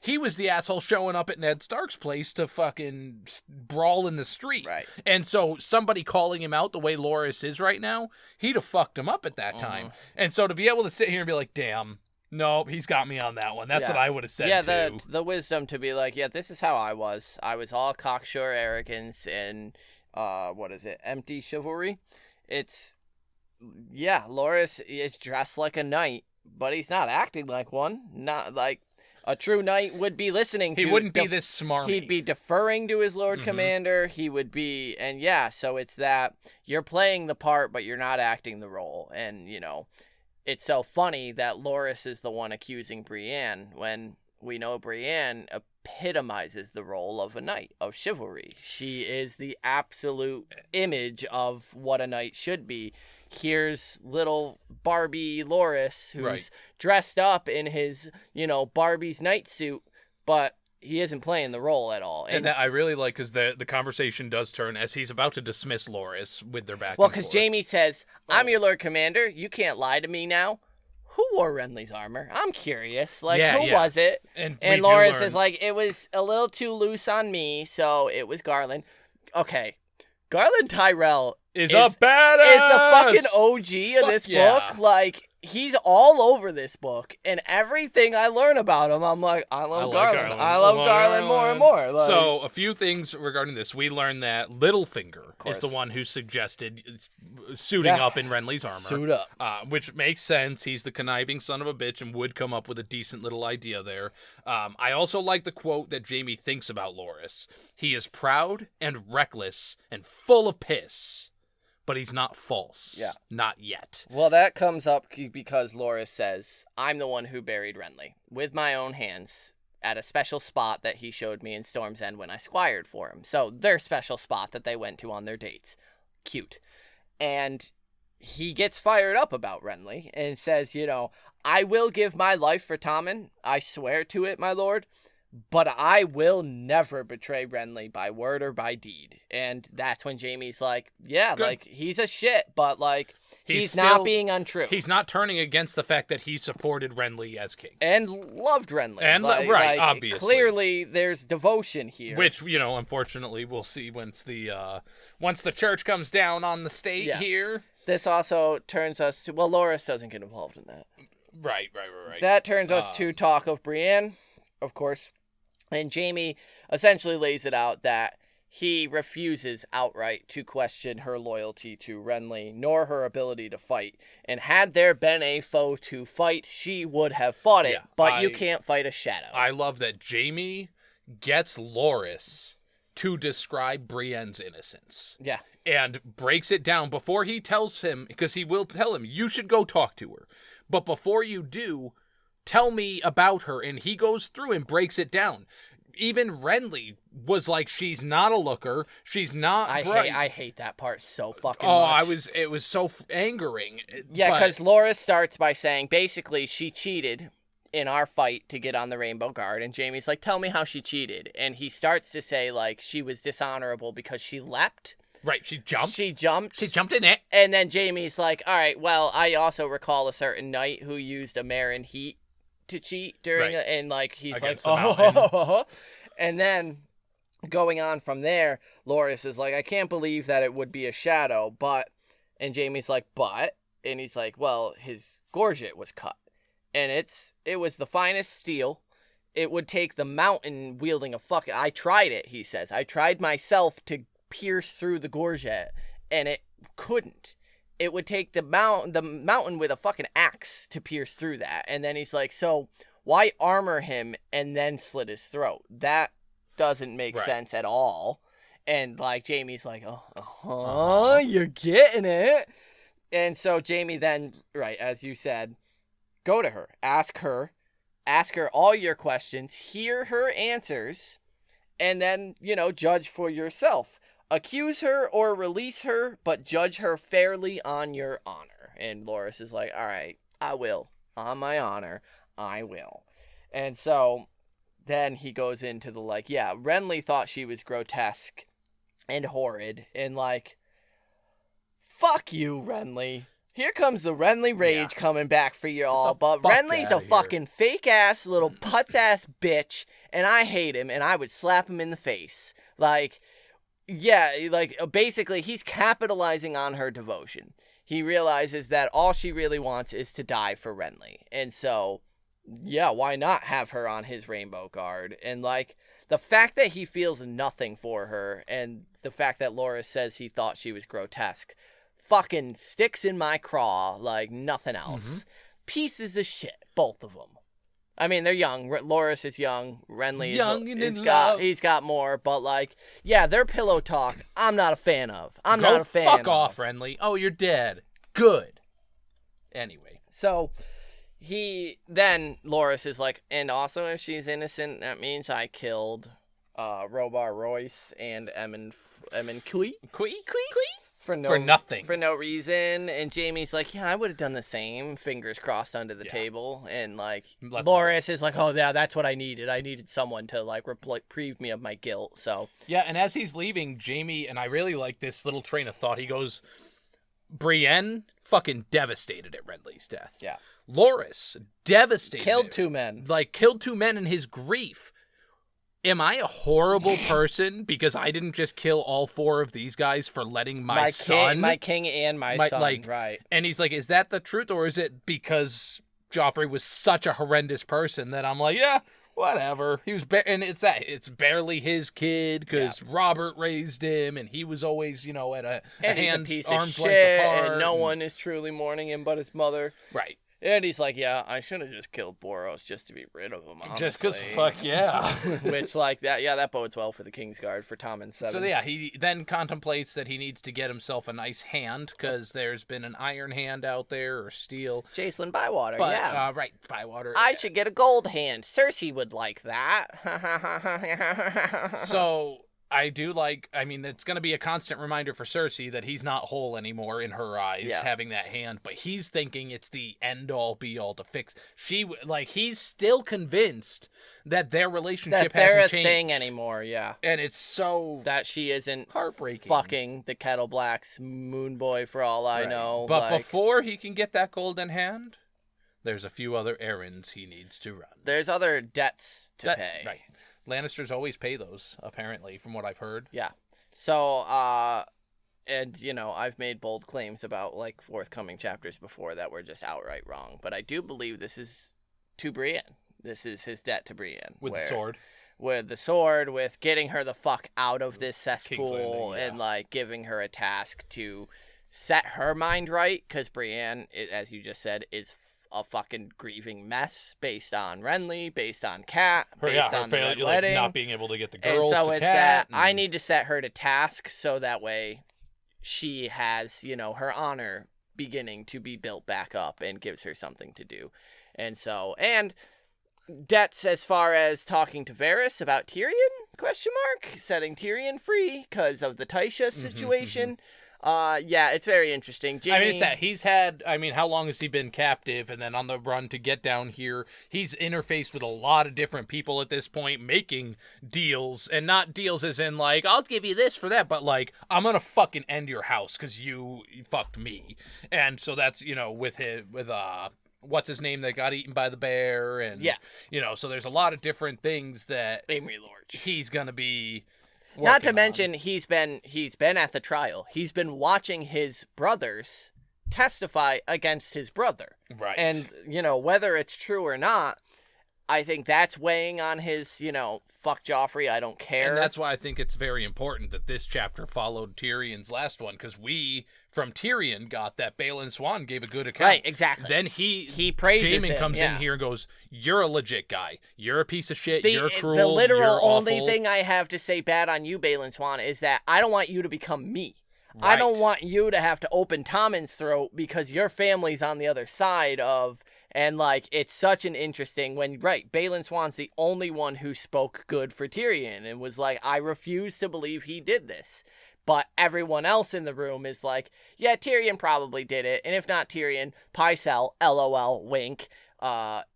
he was the asshole showing up at Ned Stark's place to fucking brawl in the street. Right. And so somebody calling him out the way Loras is right now, he'd have fucked him up at that time. And so to be able to sit here and be like, damn, no, he's got me on that one. That's what I would have said, too. Yeah, the wisdom to be like, yeah, this is how I was. I was all cocksure arrogance and, empty chivalry. It's, yeah, Loras is dressed like a knight, but he's not acting like one. Not like a true knight would be listening to. He wouldn't be this smarmy. He'd be deferring to his Lord Commander. He would be, and yeah, so it's that you're playing the part, but you're not acting the role. And, you know, it's so funny that Loras is the one accusing Brienne when we know Brienne epitomizes the role of a knight, of chivalry. She is the absolute image of what a knight should be. Here's little Barbie Loras, who's dressed up in his, Barbie's night suit, but he isn't playing the role at all. And that I really like, because the conversation does turn as he's about to dismiss Loras with their back. Well, because Jaime says, I'm your Lord Commander. You can't lie to me now. Who wore Renly's armor? I'm curious. Like, who was it? And Loras is like, it was a little too loose on me, so it was Garland. Okay. Garland Tyrell is a badass. Is the fucking OG of this book. Like, he's all over this book, and everything I learn about him, I'm like, I love Garland. I love Garland more and more. Like, so, a few things regarding this. We learned that Littlefinger is the one who suggested suiting up in Renly's armor. Suit up. Which makes sense. He's the conniving son of a bitch and would come up with a decent little idea there. I also like the quote that Jaime thinks about Loras. He is proud and reckless and full of piss. But he's not false. Yeah. Not yet. Well, that comes up because Loras says, I'm the one who buried Renly with my own hands at a special spot that he showed me in Storm's End when I squired for him. So their special spot that they went to on their dates. Cute. And he gets fired up about Renly and says, I will give my life for Tommen. I swear to it, my lord. But I will never betray Renly by word or by deed. And that's when Jaime's like, yeah, good. Like, he's a shit, but, like, he's not being untrue. He's not turning against the fact that he supported Renly as king. And loved Renly. And, obviously. Clearly, there's devotion here. Which, unfortunately, we'll see once the church comes down on the state here. This also turns us to, Loras doesn't get involved in that. Right. That turns us to talk of Brienne, of course. And Jaime essentially lays it out that he refuses outright to question her loyalty to Renly, nor her ability to fight. And had there been a foe to fight, she would have fought it, but you can't fight a shadow. I love that Jaime gets Loras to describe Brienne's innocence. Yeah. And breaks it down before he tells him, because he will tell him, you should go talk to her. But before you do, tell me about her. And he goes through and breaks it down. Even Renly was like, she's not a looker. She's not bright. I hate that part so fucking much. It was so angering. Yeah, because Loras starts by saying, basically, she cheated in our fight to get on the Rainbow Guard. And Jaime's like, tell me how she cheated. And he starts to say, like, she was dishonorable because she leapt. Right, she jumped. She jumped in it. And then Jaime's like, all right, well, I also recall a certain knight who used a Meryn heat to cheat during Right. and like he's Against like, the mountain. and then going on from there, Loras is like, I can't believe that it would be a shadow, but, and Jaime's like, but, and he's like, well, his gorget was cut, and it was the finest steel. It would take the mountain wielding a fucking, I tried it, he says. I tried myself to pierce through the gorget, and it couldn't. It would take the mountain with a fucking axe to pierce through that. And then he's like, so why armor him and then slit his throat? That doesn't make sense at all. And like Jaime's like, you're getting it. And so Jaime then, right, as you said, go to her, ask her all your questions, hear her answers, and then, judge for yourself. Accuse her or release her, but judge her fairly on your honor. And Loras is like, all right, I will. On my honor, I will. And so then he goes into the Renly thought she was grotesque and horrid. And fuck you, Renly. Here comes the Renly rage coming back for you all. But Renly's a fucking fake-ass little putz-ass bitch. And I hate him. And I would slap him in the face. Basically, he's capitalizing on her devotion. He realizes that all she really wants is to die for Renly. And so, why not have her on his Rainbow Guard? And, the fact that he feels nothing for her, and the fact that Loras says he thought she was grotesque, fucking sticks in my craw like nothing else. Mm-hmm. Pieces of shit, both of them. I mean, they're young. Loras is young. Renly he's got more, but their pillow talk, I'm not a fan of. Fuck off, Renly. Oh, you're dead. Good. Anyway. So, Loras is like, and also if she's innocent, that means I killed Robar Royce and Emmon Kui? For nothing. For no reason. And Jaime's like, I would have done the same. Fingers crossed under the table. And, Loras is like, oh, yeah, that's what I needed. I needed someone to, reprieve me of my guilt, so. Yeah, and as he's leaving, Jaime, and I really like this little train of thought, he goes, Brienne fucking devastated at Renly's death. Yeah. Loras devastated. Killed 2 men. Killed 2 men in his grief. Am I a horrible person because I didn't just kill all 4 of these guys for letting my son? My king and my son, right. And he's like, is that the truth, or is it because Joffrey was such a horrendous person that I'm like, yeah, whatever. He was, and it's barely his kid because Robert raised him, and he was always, at a arm's length apart. And no one is truly mourning him but his mother. Right. And he's like, I should have just killed Boros just to be rid of him, honestly. Just because, fuck yeah. Which, that bodes well for the Kingsguard for Tommen 7. So, he then contemplates that he needs to get himself a nice hand, because there's been an iron hand out there, or steel. Jacelyn Bywater, right, Bywater. I should get a gold hand. Cersei would like that. So, I do it's going to be a constant reminder for Cersei that he's not whole anymore in her eyes, having that hand, but he's thinking it's the end-all, be-all to fix. He's still convinced that their relationship hasn't changed. That they're a thing anymore, And it's so... that she isn't heartbreaking. Fucking the Kettle Black's moon boy, for all I know. But before he can get that golden hand, there's a few other errands he needs to run. There's other debts to pay. Right. Lannisters always pay those, apparently, from what I've heard. Yeah. So, and, I've made bold claims about, forthcoming chapters before that were just outright wrong. But I do believe this is to Brienne. This is his debt to Brienne. With the sword? With the sword, with getting her the fuck out of this cesspool, and, giving her a task to set her mind right. Because Brienne, as you just said, is a fucking grieving mess based on Renly, based on Cat, based on the Red Wedding. Not being able to get the girls and so to it's Cat. I need to set her to task so that way she has, her honor beginning to be built back up and gives her something to do. And so, and debts as far as talking to Varys about Tyrion, setting Tyrion free because of the Tysha situation. It's very interesting. Jaime, it's that he's had, how long has he been captive and then on the run to get down here? He's interfaced with a lot of different people at this point, making deals, and not deals as in I'll give you this for that, but I'm gonna fucking end your house because you fucked me. And so that's, with what's his name that got eaten by the bear, and so there's a lot of different things that Amory Lorch. He's gonna be. Not to mention, he's been at the trial. He's been watching his brothers testify against his brother. Right. And, whether it's true or not, I think that's weighing on his, fuck Joffrey, I don't care. And that's why I think it's very important that this chapter followed Tyrion's last one, because we, from Tyrion, got that Balon Swann gave a good account. Right, exactly. Then he praises Jaime him, comes in here and goes, "You're a legit guy. You're a piece of shit. You're cruel. The literal you're only awful. thing I have to say bad on you, Balon Swann, is that I don't want you to become me. Right. I don't want you to have to open Tommen's throat because your family's on the other side of... And, it's such an interesting... Balon Swann's the only one who spoke good for Tyrion and was like, I refuse to believe he did this. But everyone else in the room is like, yeah, Tyrion probably did it. And if not Tyrion, Pycelle, LOL, wink.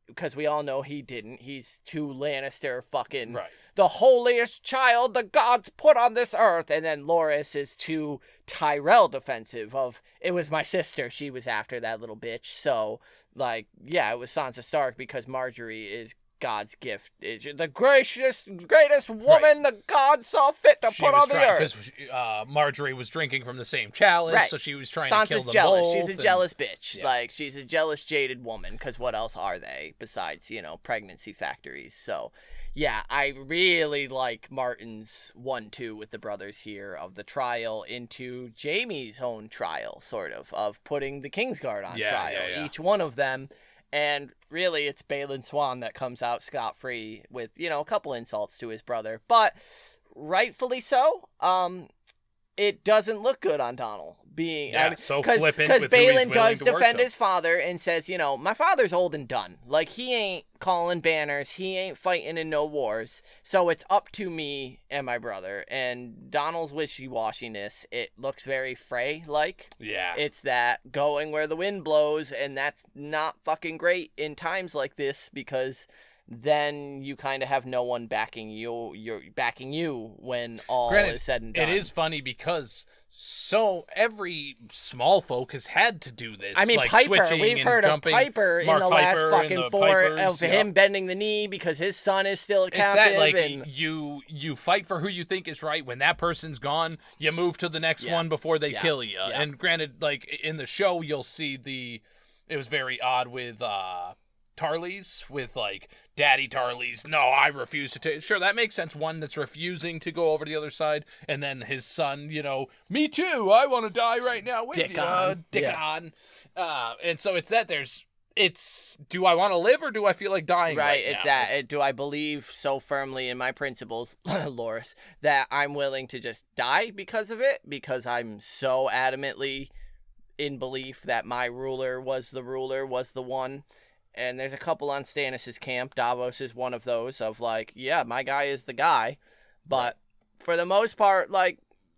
Because we all know he didn't. He's too Lannister fucking... Right. The holiest child the gods put on this earth. And then Loras is too Tyrell defensive of, it was my sister. She was after that little bitch. So... it was Sansa Stark because Marjorie is God's gift. Is the greatest woman the gods saw fit to put on the earth. Because Marjorie was drinking from the same chalice, so she was trying to kill them jealous. both. She's a jealous bitch. Yeah. She's a jealous, jaded woman, because what else are they besides, pregnancy factories? So, yeah, I really like Martin's 1-2 with the brothers here of the trial into Jaime's own trial, sort of putting the Kingsguard on trial, each one of them. And really, it's Balon Swann that comes out scot-free with, a couple insults to his brother. But rightfully so, it doesn't look good on Donald. So flippant because with who he's Balon does willing to defend worship. his father and says, my father's old and done. He ain't calling banners. He ain't fighting in no wars. So it's up to me and my brother. And Donald's wishy-washiness, it looks very Frey-like. Yeah. It's that going where the wind blows, and that's not fucking great in times like this, because then you kind of have no one backing you. You're backing you when all is said and done. It is funny because every small folk has had to do this. I mean, Piper. We've heard of Piper in the last fucking four of him bending the knee because his son is still a captive. You fight for who you think is right. When that person's gone, you move to the next one before they kill you. Yeah. And granted, in the show, you'll see it was very odd with Tarlys, with Daddy Tarlys, no, I refuse to take... Sure, that makes sense. One that's refusing to go over to the other side, and then his son, me too, I want to die right now with Dick you. on. Dick on. And so it's that do I want to live or do I feel like dying right it's now? that. Do I believe so firmly in my principles, Loras, that I'm willing to just die because of it? Because I'm so adamantly in belief that my ruler was the one. And there's a couple on Stannis' camp. Davos is one of those of my guy is the guy. But for the most part,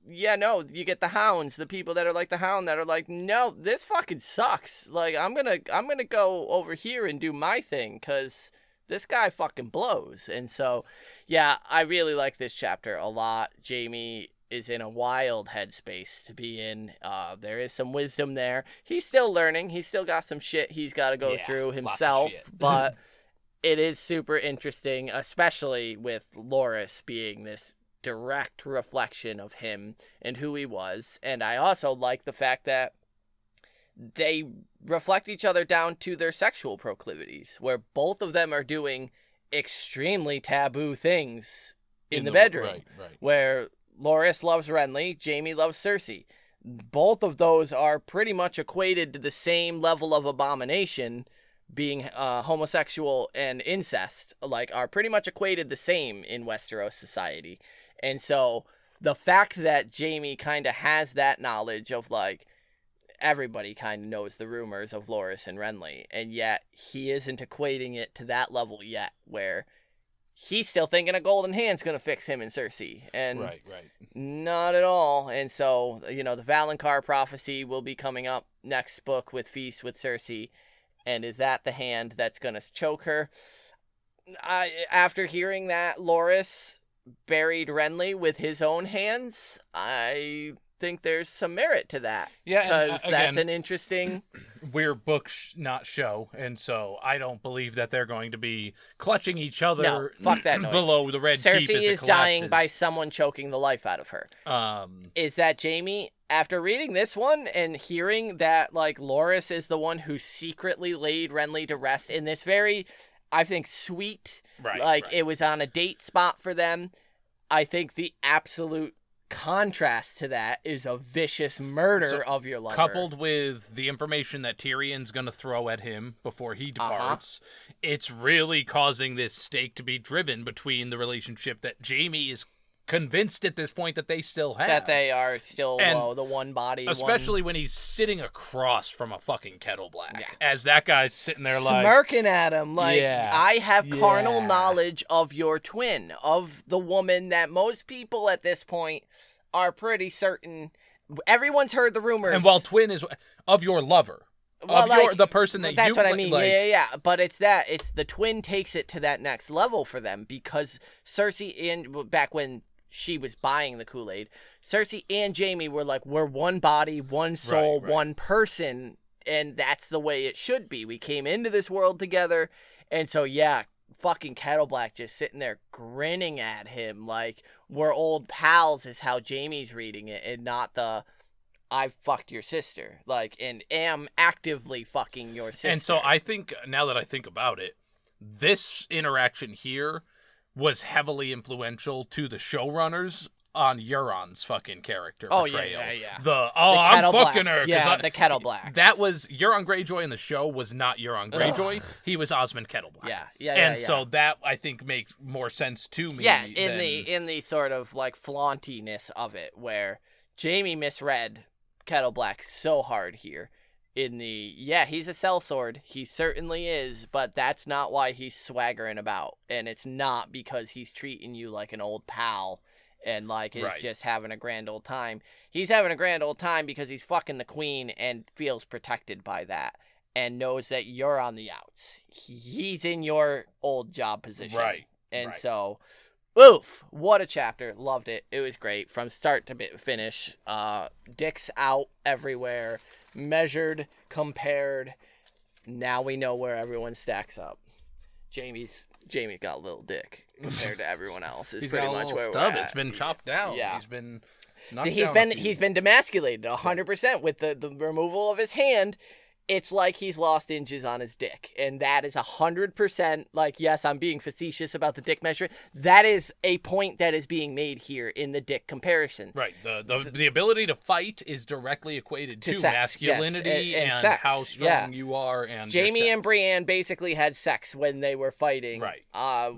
you get the hounds, the people that are like the hound that are like, no, this fucking sucks. I'm gonna go over here and do my thing because this guy fucking blows. And so, yeah, I really like this chapter a lot. Jaime is in a wild headspace to be in. There is some wisdom there. He's still learning. He's still got some shit he's got to go through himself. But it is super interesting, especially with Loras being this direct reflection of him and who he was. And I also like the fact that they reflect each other down to their sexual proclivities, where both of them are doing extremely taboo things in the bedroom. Right. Where Loras loves Renly, Jaime loves Cersei. Both of those are pretty much equated to the same level of abomination, being homosexual and incest, are pretty much equated the same in Westeros society. And so the fact that Jaime kind of has that knowledge of everybody kind of knows the rumors of Loras and Renly, and yet he isn't equating it to that level yet, where he's still thinking a golden hand's going to fix him and Cersei. And right. Not at all. And so, the Valonqar prophecy will be coming up next book with Feast with Cersei. And is that the hand that's going to choke her? After hearing that Loras buried Renly with his own hands, I think there's some merit to that. Yeah, because and, that's again, an interesting. We're book, not show, and so I don't believe that they're going to be clutching each other. No, fuck that noise. Below the red Cersei keep as it is dying by collapses. someone choking the life out of her. Is that Jaime? After reading this one and hearing that, like, Loras is the one who secretly laid Renly to rest in this very, I think, sweet, it was on a date spot for them. I think the absolute contrast to that is a vicious murder of your lover. Coupled with the information that Tyrion's going to throw at him before he departs, it's really causing this stake to be driven between the relationship that Jaime is convinced at this point that they still have. That they are still the one body. Especially when he's sitting across from a fucking Kettle Black. Yeah. As that guy's sitting there like... smirking at him like, I have carnal knowledge of your twin, of the woman that most people at this point are pretty certain... Everyone's heard the rumors. And while twin is of your lover. Well, the person that that's you... what I mean. Yeah. But it's the twin takes it to that next level for them because Cersei, back when she was buying the Kool-Aid, Cersei and Jaime were like, we're one body, one soul, one person, and that's the way it should be. We came into this world together, and so, fucking Kettle Black just sitting there grinning at him like, we're old pals is how Jaime's reading it, and not the, I fucked your sister, like, and am actively fucking your sister. And so I think, now that I think about it, this interaction here was heavily influential to the showrunners on Euron's fucking character portrayal. I'm fucking her. The Kettle Black. That was Euron Greyjoy in the show was not Euron Greyjoy. He was Osmond Kettle Black. And so that I think makes more sense to me. Yeah, in the sort of like flauntiness of it, where Jaime misread Kettle Black so hard here. He's a sellsword. He certainly is, but that's not why he's swaggering about. And it's not because he's treating you like an old pal and like is just having a grand old time. He's having a grand old time because he's fucking the queen and feels protected by that and knows that you're on the outs. He's in your old job position. So, oof, what a chapter. Loved it. It was great from start to finish. Dicks out everywhere. Measured, compared. Now we know where everyone stacks up. Jaime's got a little dick compared to everyone else. Is pretty much where we're at. It's been chopped down. Yeah. He's been he's been demasculated 100% with the removal of his hand. It's like he's lost inches on his dick. And that is 100%, like, yes, I'm being facetious about the dick measure. That is a point that is being made here in the dick comparison. Right. The ability to fight is directly equated to sex, masculinity and sex, how strong you are. And Jaime and Brienne basically had sex when they were fighting. Right.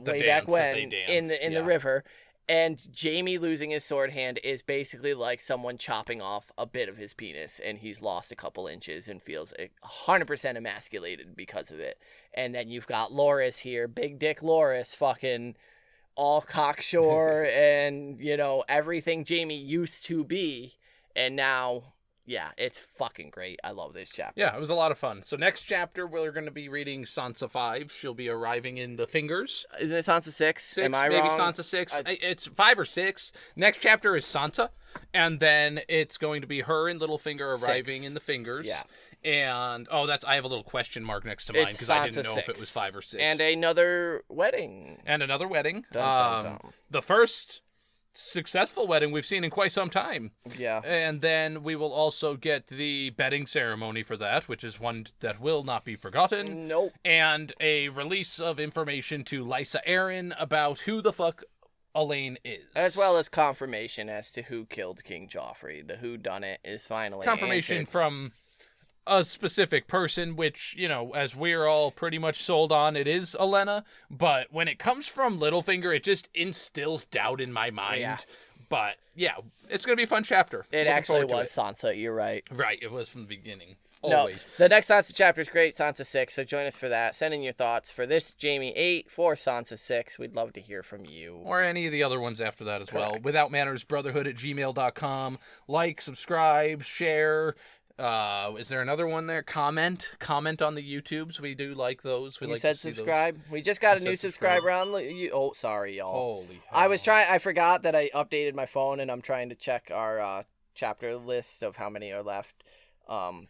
Way back when in the river. And Jaime losing his sword hand is basically like someone chopping off a bit of his penis, and he's lost a couple inches and feels 100% emasculated because of it. And then you've got Loras here, big dick Loras, fucking all cocksure and, everything Jaime used to be. And now, it's fucking great. I love this chapter. Yeah, it was a lot of fun. So next chapter, we're going to be reading Sansa 5. She'll be arriving in the Fingers. Isn't it Sansa 6? Am I maybe wrong? Sansa 6. It's 5 or 6. Next chapter is Sansa. And then it's going to be her and Littlefinger arriving in the Fingers. Yeah. And, I have a little question mark next to mine because I didn't know if it was 5 or 6. And another wedding. Dun, dun, dun. The first successful wedding we've seen in quite some time. Yeah. And then we will also get the bedding ceremony for that, which is one that will not be forgotten. Nope. And a release of information to Lysa Arryn about who the fuck Elaine is. As well as confirmation as to who killed King Joffrey. The whodunit is finally confirmation answered. From a specific person, which, as we're all pretty much sold on, it is Olenna. But when it comes from Littlefinger, it just instills doubt in my mind. Yeah. But, it's going to be a fun chapter. It actually was Sansa, you're right. Right, it was from the beginning. Always. No, the next Sansa chapter is great, Sansa 6, so join us for that. Send in your thoughts for this Jaime 8, for Sansa 6. We'd love to hear from you. Or any of the other ones after that as well. Without Manners, Brotherhood@gmail.com. Like, subscribe, share. Is there another one there? Comment on the YouTubes. We do like those. You said subscribe. We just got a new subscriber on. Sorry, y'all. Holy hell. I forgot that I updated my phone, and I'm trying to check our chapter list of how many are left.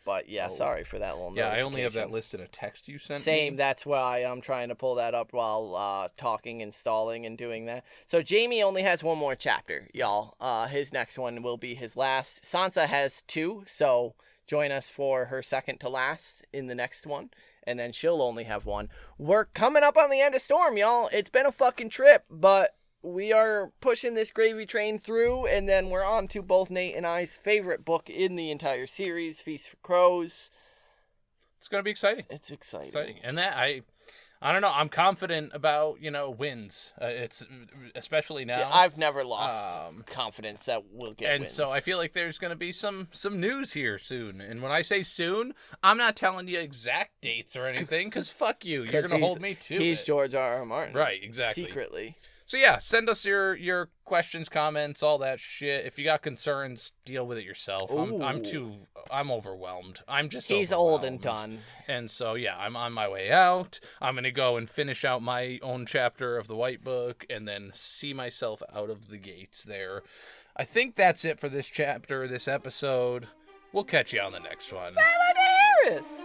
But yeah, sorry for that little I only have that list in a text you sent me. That's why I'm trying to pull that up while talking and stalling and doing that. So Jaime only has one more chapter, y'all. His next one will be his last. Sansa has 2, so join us for her second to last in the next one. And then she'll only have 1. We're coming up on the end of Storm, y'all. It's been a fucking trip, but we are pushing this gravy train through, and then we're on to both Nate and I's favorite book in the entire series, Feast for Crows. It's going to be exciting. It's exciting. And that, I don't know, I'm confident about, wins. It's especially now. Yeah, I've never lost confidence that we'll get wins. So I feel like there's going to be some news here soon. And when I say soon, I'm not telling you exact dates or anything, because fuck you. You're going to hold me to it. He's George R.R. Martin. Right, exactly. Secretly. So yeah, send us your questions, comments, all that shit. If you got concerns, deal with it yourself. I'm overwhelmed. He's old and done. And so yeah, I'm on my way out. I'm gonna go and finish out my own chapter of the White Book, and then see myself out of the gates there. I think that's it for this chapter, this episode. We'll catch you on the next one. Balon Harris!